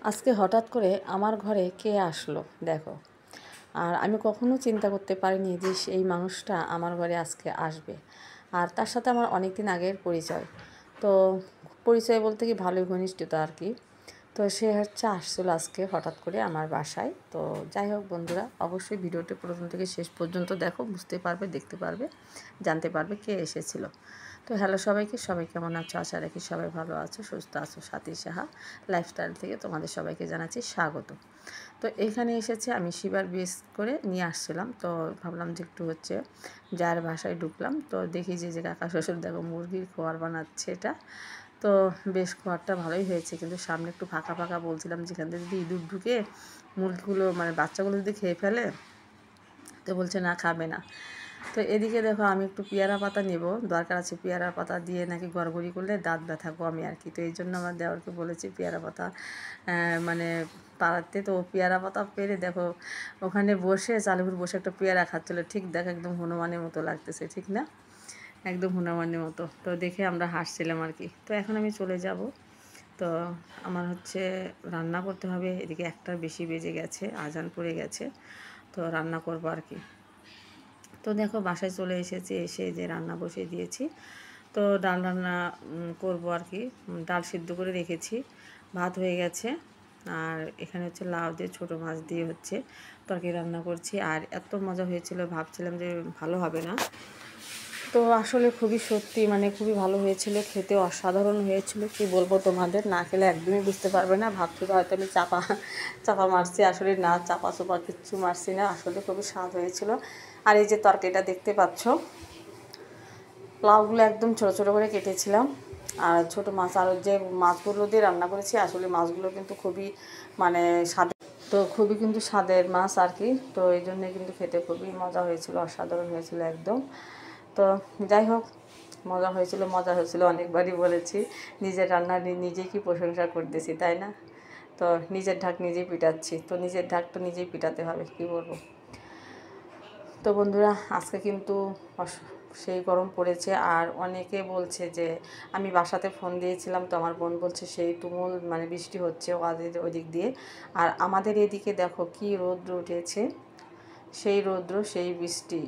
আজকে হঠাৎ করে আমার ঘরে কে আসলো দেখো। আর আমি কখনো চিন্তা করতে পারিনি যে এই মানুষটা আমার ঘরে আজকে আসবে। আর তার সাথে আমার অনেক দিন আগের পরিচয়। তো পরিচয় বলতে কি ভালোই ঘনিষ্ঠতা আর কি। তো সে আসছিলো আজকে হঠাৎ করে আমার বাসায়। তো যাই হোক বন্ধুরা, অবশ্যই ভিডিওটি প্রথম থেকে শেষ পর্যন্ত দেখো, বুঝতে পারবে, দেখতে পারবে, জানতে পারবে কে এসেছিলো। তো হ্যালো সবাইকে, সবাই কেমন আছো? আশা রাখি সবাই ভালো আছো, সুস্থ আছো। সাথী সাহা লাইফস্টাইল থেকে তোমাদের সবাইকে জানাচ্ছি স্বাগত। তো এখানে এসেছে, আমি শিবার বেস করে নিয়ে আসছিলাম। তো ভাবলাম যে একটু যার বাসায় ঢুকলাম, তো দেখি যে কাকা শ্বশুর দেখো মুরগির খোয়ার বানাচ্ছে এটা। তো বেশ খোয়ারটা ভালোই হয়েছে, কিন্তু সামনে একটু ফাঁকা ফাঁকা, বলছিলাম যেখান থেকে যদি ইঁদুর ঢুকে মুরগিগুলো বাচ্চাগুলো যদি খেয়ে ফেলে, তো বলছে না, খাবে না। তো এদিকে দেখো আমি একটু পেয়ারা পাতা নেব, দরকার আছে। পেয়ারা পাতা দিয়ে নাকি গড়গড়ি করলে দাঁত ব্যথা কমে আর কি। তো এই জন্য আমার দেওরকে বলেছি পেয়ারা পাতা পাড়াতে। তো পেয়ারা পাতা পেরে দেখো ওখানে বসে চালুপুর বসে একটা পেয়ারা খাচ্ছিলো। ঠিক দেখো একদম হনুমানের মতো লাগতেছে, ঠিক না? একদম হনুমানের মতো। তো দেখে আমরা হাসছিলাম আর কি। তো এখন আমি চলে যাব। তো আমার রান্না করতে হবে। এদিকে 1টার বেশি বেজে গেছে, আজান পড়ে গেছে। তো রান্না করবো আর কি। তো দেখো বাসায় চলে এসেছি, এসে যে রান্না বসিয়ে দিয়েছি। তো ডাল রান্না করবো আর কি। ডাল সিদ্ধ করে রেখেছি, ভাত হয়ে গেছে। আর এখানে লাউ দিয়ে ছোটো মাছ দিয়ে তরকারি রান্না করছি। আর এত মজা হয়েছিল, ভাবছিলাম যে ভালো হবে না। তো আসলে খুবই সত্যি খুবই ভালো হয়েছিল, খেতে অসাধারণ হয়েছিল। কি বলবো তোমাদের, না খেলে একদমই বুঝতে পারবে না। ভাবছিল হয়তো আমি চাপা মারছি, আসলে না, চাপা কিচ্ছু মারছি না। আসলে খুবই স্বাদ হয়েছিল। আর এই যে তরকারিটা দেখতে পাচ্ছ, লাউগুলো একদম ছোটো ছোটো করে কেটেছিলাম। আর ছোটো মাছ, আর যে মাছগুলো দিয়ে রান্না করেছি, আসলে মাছগুলো কিন্তু খুবই স্বাদের। তো খুবই কিন্তু স্বাদের মাছ আর কি। তো এই জন্যে কিন্তু খেতে খুবই মজা হয়েছিল, অসাধারণ হয়েছিল একদম। তো যাই হোক, মজা হয়েছিল অনেকবারই বলেছি। নিজের রান্না নিজেই কি প্রশংসা করতেছি, তাই না? তো নিজের ঢাক নিজেই পিটাচ্ছি। তো নিজের ঢাক তো নিজেই পিটাতে হবে, কি বলবো। তো বন্ধুরা, আজকে কিন্তু সেই গরম পড়েছে। আর অনেকে বলছে যে আমি বাসাতে ফোন দিয়েছিলাম, তো আমার বোন বলছে সেই তুমুল বৃষ্টি হচ্ছে ওই দিক দিয়ে। আর আমাদের এদিকে দেখো কি রৌদ্র উঠেছে, সেই রৌদ্র সেই বৃষ্টি,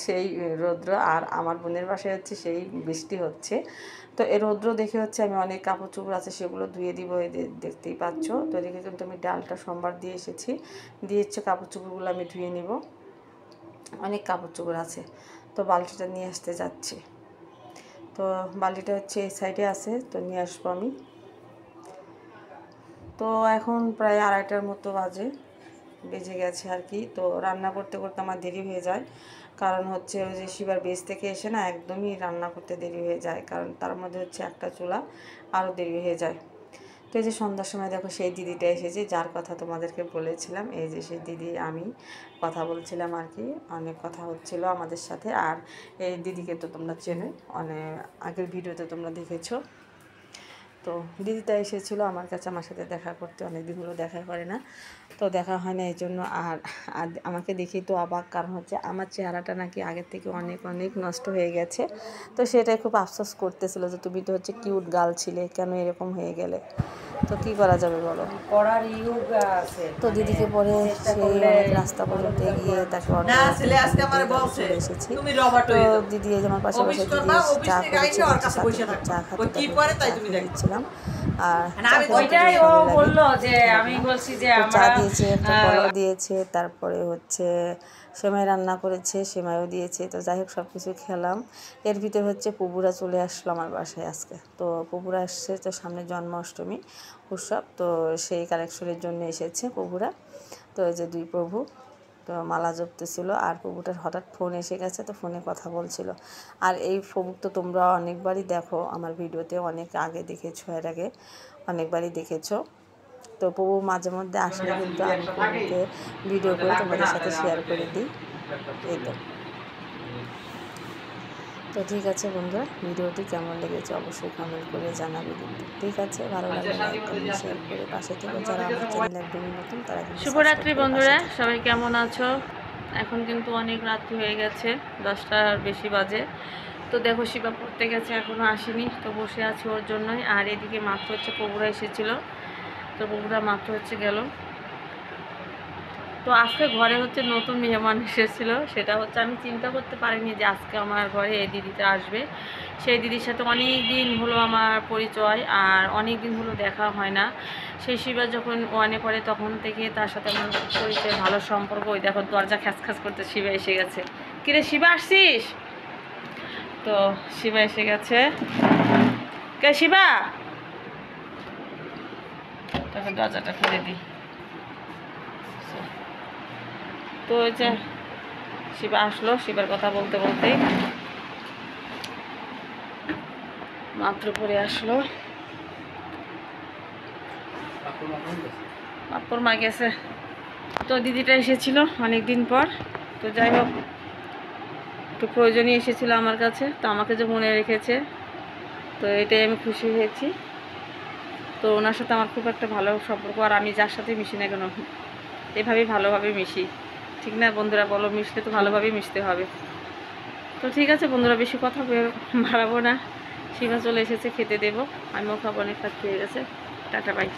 সেই রৌদ্র। আর আমার বোনের বাসায় সেই বৃষ্টি হচ্ছে। তো এই রৌদ্র দেখে আমি অনেক কাপড় চোপড় আছে সেগুলো ধুয়ে দিব, দেখতেই পাচ্ছ। তো এদিকে কিন্তু আমি ডালটা সোমবার দিয়ে এসেছি, দিয়ে কাপড় চোপড়গুলো আমি ধুয়ে নিব। অনেক কাপড় চোপড় আছে। তো বালতিটা নিয়ে আসতে যাচ্ছি। তো বালতিটা এই সাইডে আছে, তো নিয়ে আসবো আমি। তো এখন প্রায় 2:30টার মতো বেজে গেছে আর কি। তো রান্না করতে করতে আমার দেরি হয়ে যায়, কারণ ওই যে শিবার বেস থেকে এসে না একদমই রান্না করতে দেরি হয়ে যায়, কারণ তার মধ্যে একটা চুলা, আরও দেরি হয়ে যায়। তো এই যে সন্ধ্যার সময় দেখো সেই দিদিটা এসেছে, যার কথা তোমাদেরকে বলেছিলাম। এই যে সেই দিদি, আমি কথা বলছিলাম আর কি, অনেক কথা হচ্ছিল আমাদের সাথে। আর এই দিদিকে তো তোমরা চেনো, অনেক আগের ভিডিওতে তোমরা দেখেছো। তো দিদিটা এসেছিলো আমার কাছে, আমার সাথে দেখা করতে। অনেক দিন হলো দেখা করে না, তো দেখা হয় না এই জন্য। আর আমাকে দেখি তো অবাক, কারণ আমার চেহারাটা নাকি আগের থেকে অনেক অনেক নষ্ট হয়ে গেছে। তো সেটাই খুব আফসোস করতেছিল যে তুমি তো কিউট গার্ল ছিলে, কেন এরকম হয়ে গেলে। তো কি করা যাবে বলো। তো দিদিকে পরে সেই অনেক রাস্তা পর্যন্ত এগিয়ে তাকে অটো চলে এসেছি। তো দিদি এই যে আমার পাশে বসে দিদি চা করেছে, দিদির সাথে চা খাতে চা খেয়ে দিচ্ছিলাম। আর চা দিয়েছে, একটা কলাও দিয়েছে, তারপরে সেমাই রান্না করেছে, সেমাইও দিয়েছে। তো যাই হোক সব কিছু খেলাম। এর ভিতরে পুবুরা চলে আসলো আমার বাসায় আজকে। তো পুবুরা আসছে, তো সামনে জন্মাষ্টমী উৎসব, তো সেই কালেকশনের জন্য এসেছে পুবুরা। তো এই যে 2 প্রভু তো মালা জপতেছিল। আর প্রভুটার হঠাৎ ফোন এসে গেছে, তো ফোনে কথা বলছিল। আর এই প্রভু তো তোমরা অনেকবারই দেখো আমার ভিডিওতে, অনেক আগে দেখেছো, এর আগে অনেকবারই দেখেছো। তো প্রভু মাঝে মধ্যে আসলে কিন্তু আমি প্রভুকে ভিডিও করে তোমাদের সাথে শেয়ার করে দিই। এই তো ঠিক আছে বন্ধুরা, ভিডিওটি কেমন লেগেছে অবশ্যই কমেন্ট করে জানাবে কিন্তু। ঠিক আছে, ভালো লাগলে লাইক কমেন্ট শেয়ার করে পাশে থেকে, যারা আমার চ্যানেল একদমই নতুন তারা কিন্তু শুভরাত্রি বন্ধুরা, সবাই কেমন আছো? এখন কিন্তু অনেক রাত্রি হয়ে গেছে, 10টার বেশি বাজে। তো দেখো শিবা পড়তে গেছে, এখনও আসেনি, তো বসে আছি ওর জন্যই। আর এদিকে মাত্র প্রভুরা এসেছিলো, তো বন্ধুরা মাত্র হচ্ছে গেল। তো আজকে ঘরে হচ্ছে নতুন মেহমান এসেছিলো, সেটা হচ্ছে আমি চিন্তা করতে পারিনি যে আজকে আমার ঘরে এই দিদিটা আসবে। সেই দিদির সাথে অনেক দিন হলো আমার পরিচয়, আর অনেক দিন হলো দেখা হয় না। সেই শিবা যখন ওয়ানে পড়ে তখন থেকে তার সাথে আমার পরিচয়, ভালো সম্পর্ক। ওই দেখো দরজা খ্যাস করতে শিবা এসে গেছে। কিরে শিবা আসছিস? তো শিবা এসে গেছে। কে শিবা? তাকে দরজাটা খুলে দিই। তো ওই যে শিবা আসলো, শিবার কথা বলতে বলতেই মাত্র পরে আসলো। আপুর মা গেছে। তো দিদিটা এসেছিল অনেক দিন পর। তো যাই হোক, একটু প্রয়োজনই এসেছিলো আমার কাছে, তো আমাকে যে মনে রেখেছে, তো এটাই আমি খুশি হয়েছি। তো ওনার সাথে আমার খুব একটা ভালো সম্পর্ক, আর আমি যার সাথে মিশি না কেন এভাবেই ভালোভাবে মিশি, ঠিক না বন্ধুরা? বলো, মিশলে তো ভালোভাবেই মিশতে হবে। তো ঠিক আছে বন্ধুরা, বেশি কথা বাড়াবো না। শিবা চলে এসেছে, খেতে দেবো, আমিও খাবো, অনেক কাজ খেয়ে গেছে। Tata bye.